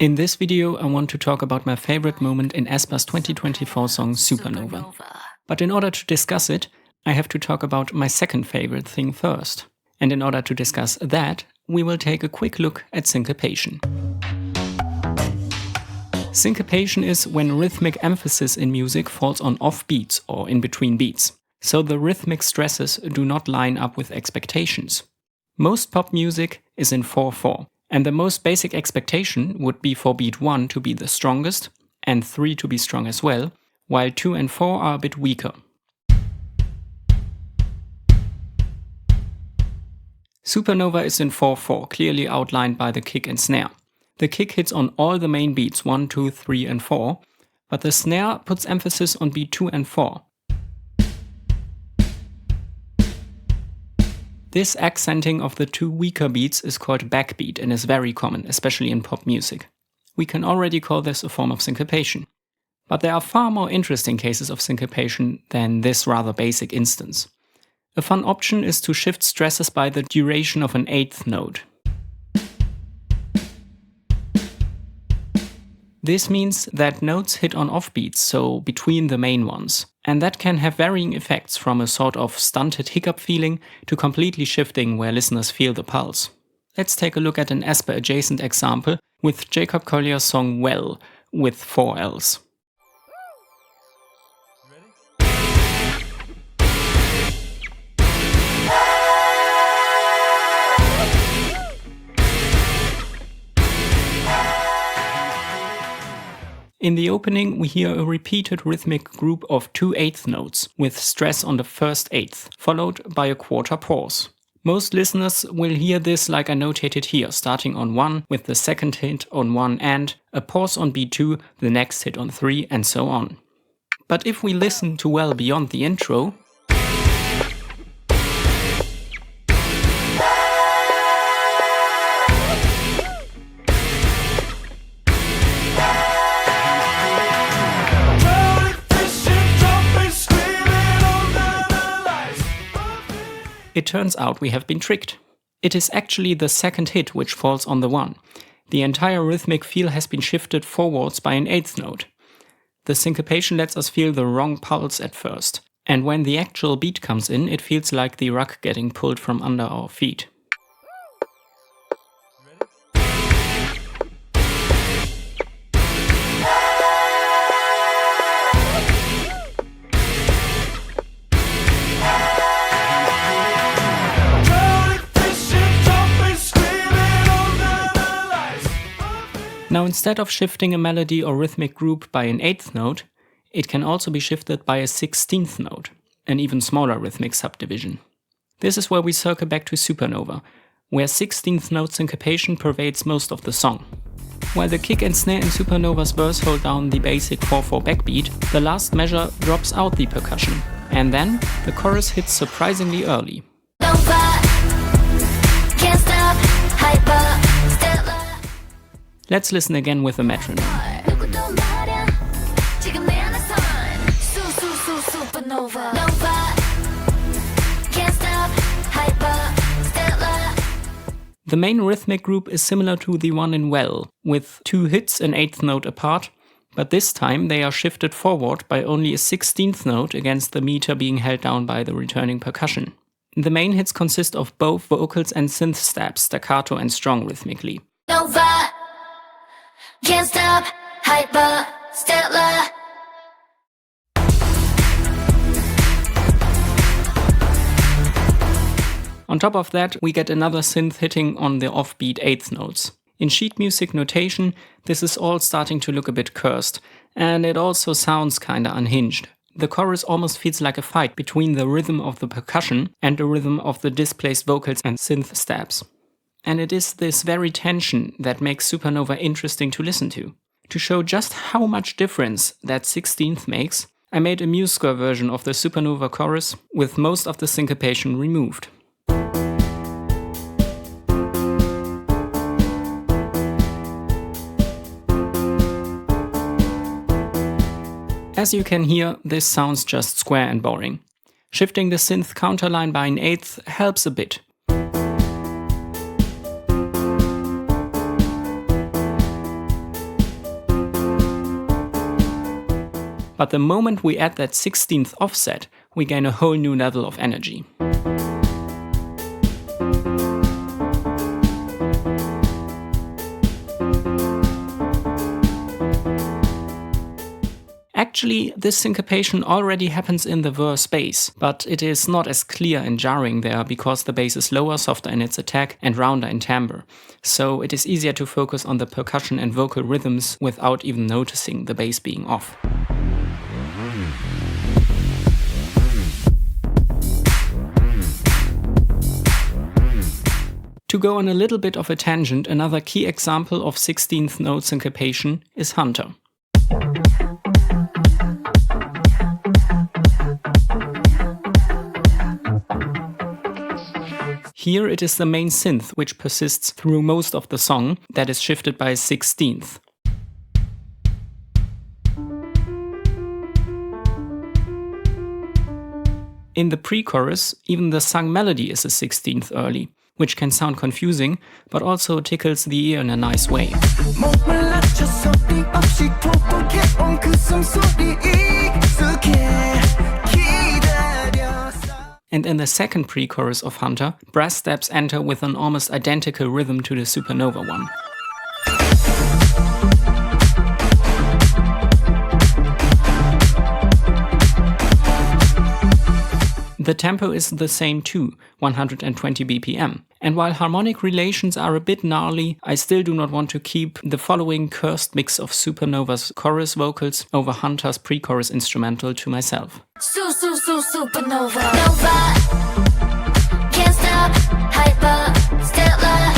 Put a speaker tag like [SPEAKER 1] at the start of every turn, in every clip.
[SPEAKER 1] In this video, I want to talk about my favorite moment in aespa's 2024 song Supernova. But in order to discuss it, I have to talk about my second favorite thing first. And in order to discuss that, we will take a quick look at syncopation. Syncopation is when rhythmic emphasis in music falls on off beats or in between beats, so the rhythmic stresses do not line up with expectations. Most pop music is in 4/4, and the most basic expectation would be for beat 1 to be the strongest and 3 to be strong as well, while 2 and 4 are a bit weaker. Supernova is in 4/4, clearly outlined by the kick and snare. The kick hits on all the main beats 1, 2, 3 and 4, but the snare puts emphasis on beat 2 and 4. This accenting of the two weaker beats is called backbeat and is very common, especially in pop music. We can already call this a form of syncopation. But there are far more interesting cases of syncopation than this rather basic instance. A fun option is to shift stresses by the duration of an eighth note. This means that notes hit on offbeats, so between the main ones. And that can have varying effects, from a sort of stunted hiccup feeling to completely shifting where listeners feel the pulse. Let's take a look at an aespa adjacent example with Jacob Collier's song Well with 4 Ls. In the opening, we hear a repeated rhythmic group of 2 eighth notes, with stress on the first eighth, followed by a quarter pause. Most listeners will hear this like I notated here, starting on 1 with the second hit on 1 and a pause on beat 2, the next hit on 3, and so on. But if we listen to Well beyond the intro, it turns out we have been tricked. It is actually the second hit which falls on the 1. The entire rhythmic feel has been shifted forwards by an eighth note. The syncopation lets us feel the wrong pulse at first, and when the actual beat comes in, it feels like the rug getting pulled from under our feet. Now, instead of shifting a melody or rhythmic group by an eighth note, it can also be shifted by a 16th note, an even smaller rhythmic subdivision. This is where we circle back to Supernova, where 16th note syncopation pervades most of the song. While the kick and snare in Supernova's verse hold down the basic 4/4 backbeat, the last measure drops out the percussion, and then the chorus hits surprisingly early. Let's listen again with a metronome. The main rhythmic group is similar to the one in Well, with 2 hits an eighth note apart, but this time they are shifted forward by only a 16th note against the meter being held down by the returning percussion. The main hits consist of both vocals and synth stabs, staccato and strong rhythmically. Can't stop, hyper, stellar. On top of that, we get another synth hitting on the offbeat eighth notes. In sheet music notation, this is all starting to look a bit cursed, and it also sounds kinda unhinged. The chorus almost feels like a fight between the rhythm of the percussion and the rhythm of the displaced vocals and synth stabs. And it is this very tension that makes Supernova interesting to listen to. To show just how much difference that 16th makes, I made a MuseScore version of the Supernova chorus with most of the syncopation removed. As you can hear, this sounds just square and boring. Shifting the synth counterline by an eighth helps a bit. But the moment we add that 16th offset, we gain a whole new level of energy. Actually, this syncopation already happens in the verse bass, but it is not as clear and jarring there because the bass is lower, softer in its attack, and rounder in timbre. So it is easier to focus on the percussion and vocal rhythms without even noticing the bass being off. To go on a little bit of a tangent, another key example of 16th note syncopation is Hunter. Here it is the main synth which persists through most of the song, that is shifted by a 16th. In the pre-chorus, even the sung melody is a 16th early, which can sound confusing, but also tickles the ear in a nice way. And in the second pre-chorus of Hunter, brass steps enter with an almost identical rhythm to the Supernova one. The tempo is the same too, 120 BPM. And while harmonic relations are a bit gnarly, I still do not want to keep the following cursed mix of Supernova's chorus vocals over Hunter's pre-chorus instrumental to myself.
[SPEAKER 2] Supernova. Nova. Can't stop. Hyper. Stellar.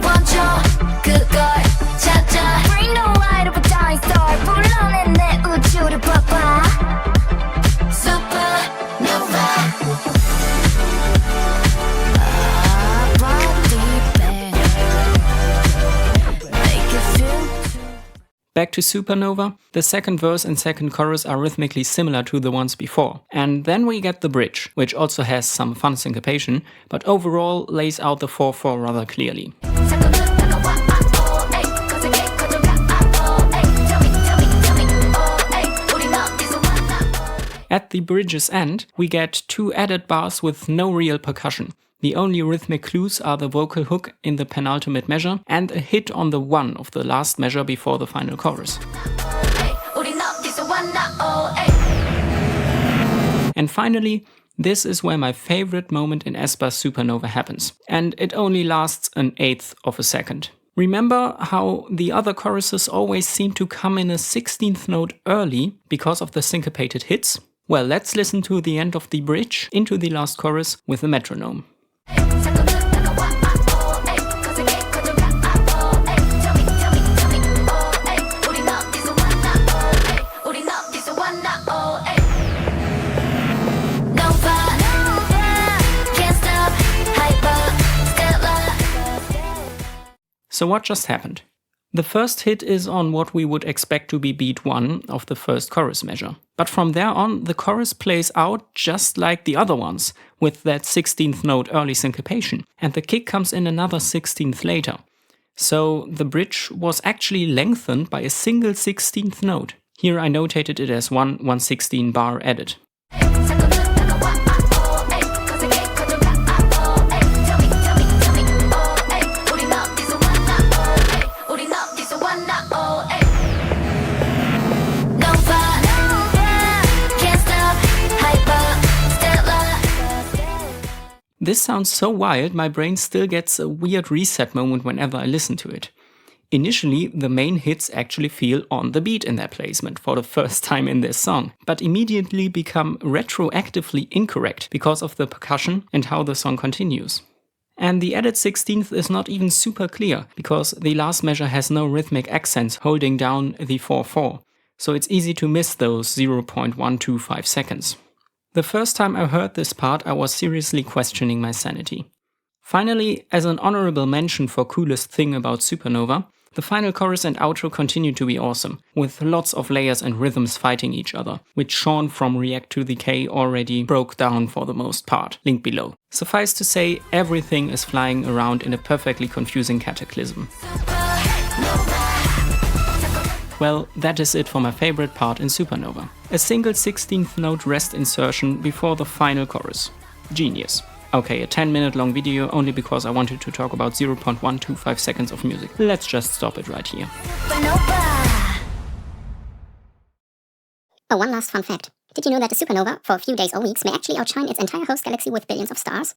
[SPEAKER 2] 원조. 그걸 찾아. Bring the light of a dying star. 불러내 내 우주를 봐봐.
[SPEAKER 1] Back to Supernova, the second verse and second chorus are rhythmically similar to the ones before. And then we get the bridge, which also has some fun syncopation, but overall lays out the 4/4 rather clearly. At the bridge's end, we get 2 added bars with no real percussion. The only rhythmic clues are the vocal hook in the penultimate measure and a hit on the 1 of the last measure before the final chorus. And finally, this is where my favorite moment in aespa's Supernova happens, and it only lasts an 1/8 of a second. Remember how the other choruses always seem to come in a 16th note early because of the syncopated hits? Well, let's listen to the end of the bridge into the last chorus with the metronome. So what just happened? The first hit is on what we would expect to be beat 1 of the first chorus measure. But from there on, the chorus plays out just like the other ones, with that 16th note early syncopation, and the kick comes in another 16th later. So the bridge was actually lengthened by a single 16th note. Here I notated it as 1/116 bar added. This sounds so wild, my brain still gets a weird reset moment whenever I listen to it. Initially, the main hits actually feel on the beat in their placement for the first time in this song, but immediately become retroactively incorrect because of the percussion and how the song continues. And the added 16th is not even super clear, because the last measure has no rhythmic accents holding down the 4/4, so it's easy to miss those 0.125 seconds. The first time I heard this part, I was seriously questioning my sanity. Finally, as an honorable mention for coolest thing about Supernova, the final chorus and outro continue to be awesome, with lots of layers and rhythms fighting each other, which Sean from React to the K already broke down for the most part, link below. Suffice to say, everything is flying around in a perfectly confusing cataclysm. Well, that is it for my favorite part in Supernova. A single 16th note rest insertion before the final chorus. Genius. Okay, a 10-minute long video only because I wanted to talk about 0.125 seconds of music. Let's just stop it right here.
[SPEAKER 2] Supernova.
[SPEAKER 3] Oh, one last fun fact. Did you know that a supernova, for a few days or weeks, may actually outshine its entire host galaxy with billions of stars?